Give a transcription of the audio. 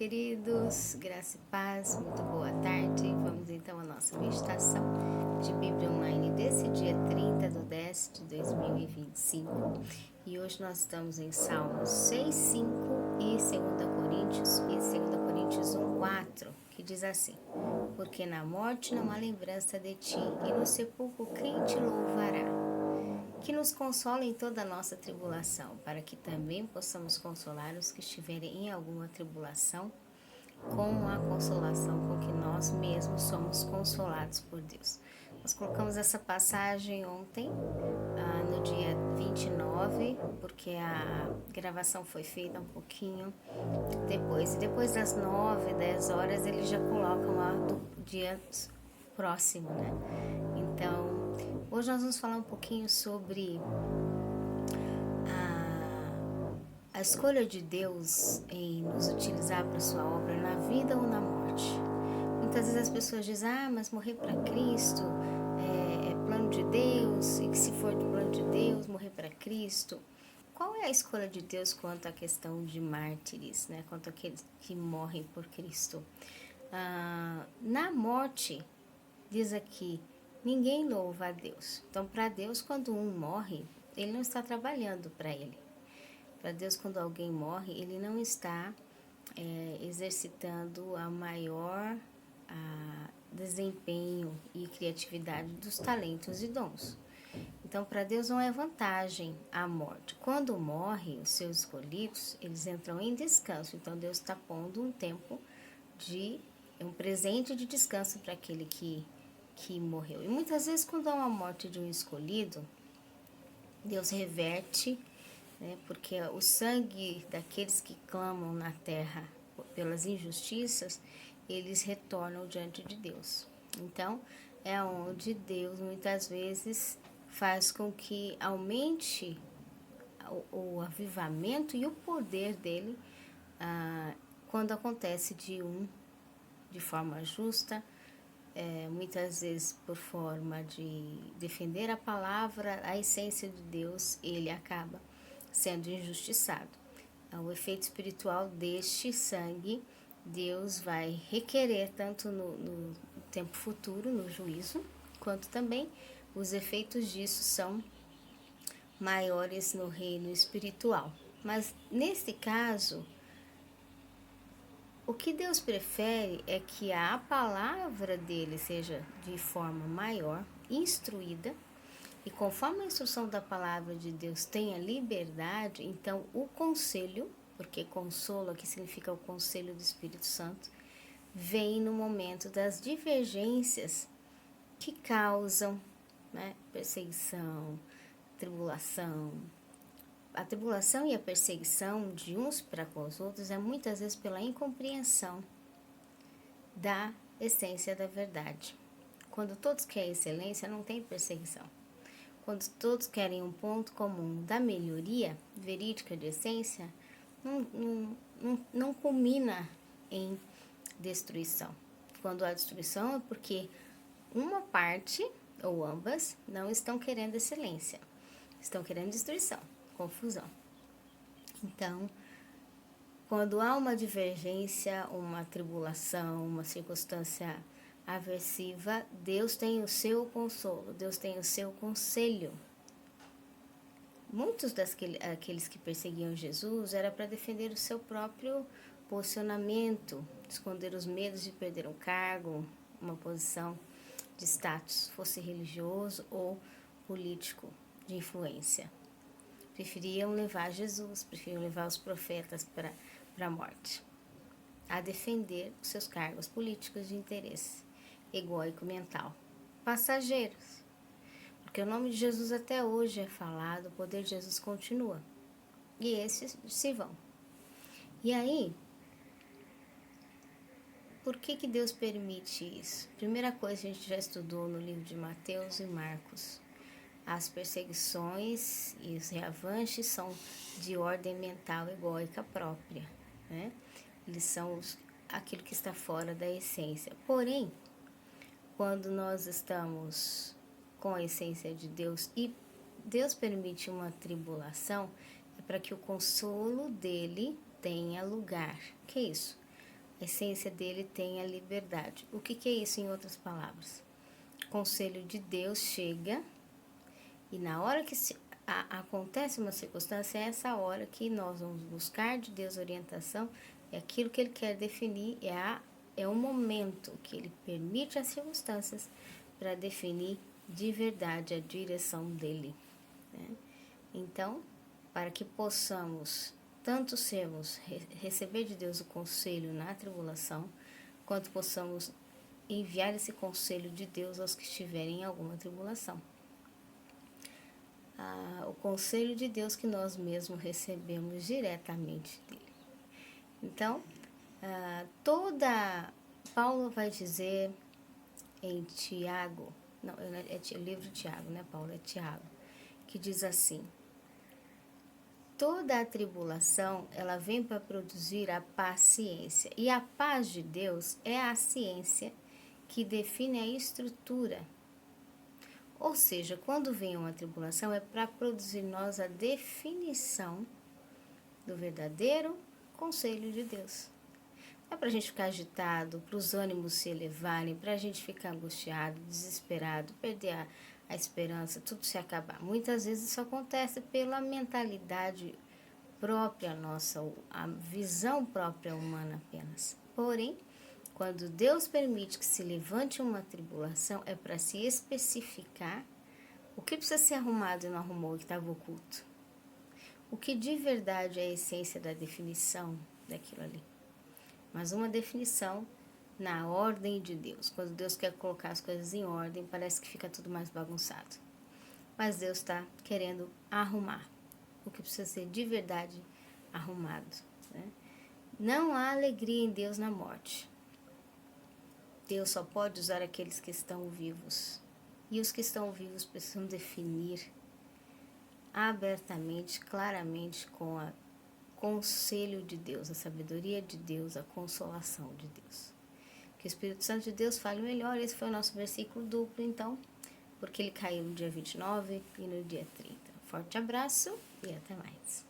queridos, graça e paz, muito boa tarde. Vamos então à nossa meditação de Bíblia Online desse dia 30/10 de 2025. E hoje nós estamos em Salmos 6:5 e 2 Coríntios 1:4, que diz assim: Porque na morte não há lembrança de ti, e no sepulcro quem te louvará? Que nos consola em toda a nossa tribulação, para que também possamos consolar os que estiverem em alguma tribulação, com a consolação com que nós mesmos somos consolados por Deus. Nós colocamos essa passagem ontem, no dia 29, porque a gravação foi feita um pouquinho depois. E depois das 9, 10 horas, eles já colocam a do dia próximo, né? Então, hoje nós vamos falar um pouquinho sobre a escolha de Deus em nos utilizar para sua obra na vida ou na morte. Muitas vezes as pessoas dizem, mas morrer para Cristo é plano de Deus, e que se for do plano de Deus, morrer para Cristo. Qual é a escolha de Deus quanto à questão de mártires, né? Quanto àqueles que morrem por Cristo? Na morte, diz aqui, ninguém louva a Deus. Então, para Deus, quando um morre, ele não está trabalhando para ele. Para Deus, quando alguém morre, ele não está exercitando a maior desempenho e criatividade dos talentos e dons. Então, para Deus não é vantagem a morte. Quando morre, os seus escolhidos, eles entram em descanso. Então, Deus está pondo um tempo um presente de descanso para aquele que morreu. E muitas vezes, quando há uma morte de um escolhido, Deus reverte, né, porque o sangue daqueles que clamam na terra pelas injustiças, eles retornam diante de Deus. Então, é onde Deus muitas vezes faz com que aumente o avivamento e o poder dele quando acontece de forma justa, muitas vezes por forma de defender a palavra, a essência de Deus, ele acaba sendo injustiçado. O efeito espiritual deste sangue, Deus vai requerer tanto no tempo futuro, no juízo, quanto também os efeitos disso são maiores no reino espiritual. Mas nesse caso, o que Deus prefere é que a palavra dele seja de forma maior, instruída, e conforme a instrução da palavra de Deus tenha liberdade, então o conselho, porque consolo aqui significa o conselho do Espírito Santo, vem no momento das divergências que causam, né, perseguição, tribulação. A tribulação e a perseguição de uns para com os outros é muitas vezes pela incompreensão da essência da verdade. Quando todos querem excelência, não tem perseguição. Quando todos querem um ponto comum da melhoria verídica de essência, não culmina em destruição. Quando há destruição é porque uma parte ou ambas não estão querendo excelência, estão querendo destruição, confusão. Então, quando há uma divergência, uma tribulação, uma circunstância aversiva, Deus tem o seu consolo, Deus tem o seu conselho. Muitos daqueles que perseguiam Jesus era para defender o seu próprio posicionamento, esconder os medos de perder um cargo, uma posição de status, fosse religioso ou político de influência. Preferiam levar Jesus, preferiam levar os profetas para a morte, a defender os seus cargos políticos de interesse egóico mental, passageiros, porque o nome de Jesus até hoje é falado, o poder de Jesus continua, e esses se vão. E aí, por que Deus permite isso? Primeira coisa que a gente já estudou no livro de Mateus e Marcos, as perseguições e os reavanches são de ordem mental egóica própria, né? Eles são aquilo que está fora da essência. Porém, quando nós estamos com a essência de Deus e Deus permite uma tribulação, é para que o consolo dele tenha lugar. Que é isso? A essência dele tem a liberdade. O que é isso em outras palavras? O conselho de Deus chega e na hora que acontece uma circunstância, é essa hora que nós vamos buscar de Deus orientação, é aquilo que Ele quer definir, é o momento que Ele permite as circunstâncias para definir de verdade a direção dEle. Né? Então, para que possamos tanto receber de Deus o conselho na tribulação, quanto possamos enviar esse conselho de Deus aos que estiverem em alguma tribulação. O conselho de Deus que nós mesmos recebemos diretamente dele. Então, Paulo vai dizer em Tiago, não, é o livro de Tiago, né, Paulo? É Tiago, que diz assim: toda a tribulação, ela vem para produzir a paciência. E a paz de Deus é a ciência que define a estrutura. Ou seja, quando vem uma tribulação, é para produzir em nós a definição do verdadeiro conselho de Deus. Não é para a gente ficar agitado, para os ânimos se elevarem, para a gente ficar angustiado, desesperado, perder a esperança, tudo se acabar. Muitas vezes isso acontece pela mentalidade própria nossa, a visão própria humana apenas. Porém, quando Deus permite que se levante uma tribulação, é para se especificar o que precisa ser arrumado e não arrumou, que estava oculto. O que de verdade é a essência da definição daquilo ali. Mas uma definição na ordem de Deus. Quando Deus quer colocar as coisas em ordem, parece que fica tudo mais bagunçado. Mas Deus está querendo arrumar o que precisa ser de verdade arrumado. Né? Não há alegria em Deus na morte. Deus só pode usar aqueles que estão vivos. E os que estão vivos precisam definir abertamente, claramente, com o conselho de Deus, a sabedoria de Deus, a consolação de Deus. Que o Espírito Santo de Deus fale melhor. Esse foi o nosso versículo duplo, então, porque ele caiu no dia 29 e no dia 30. Forte abraço e até mais.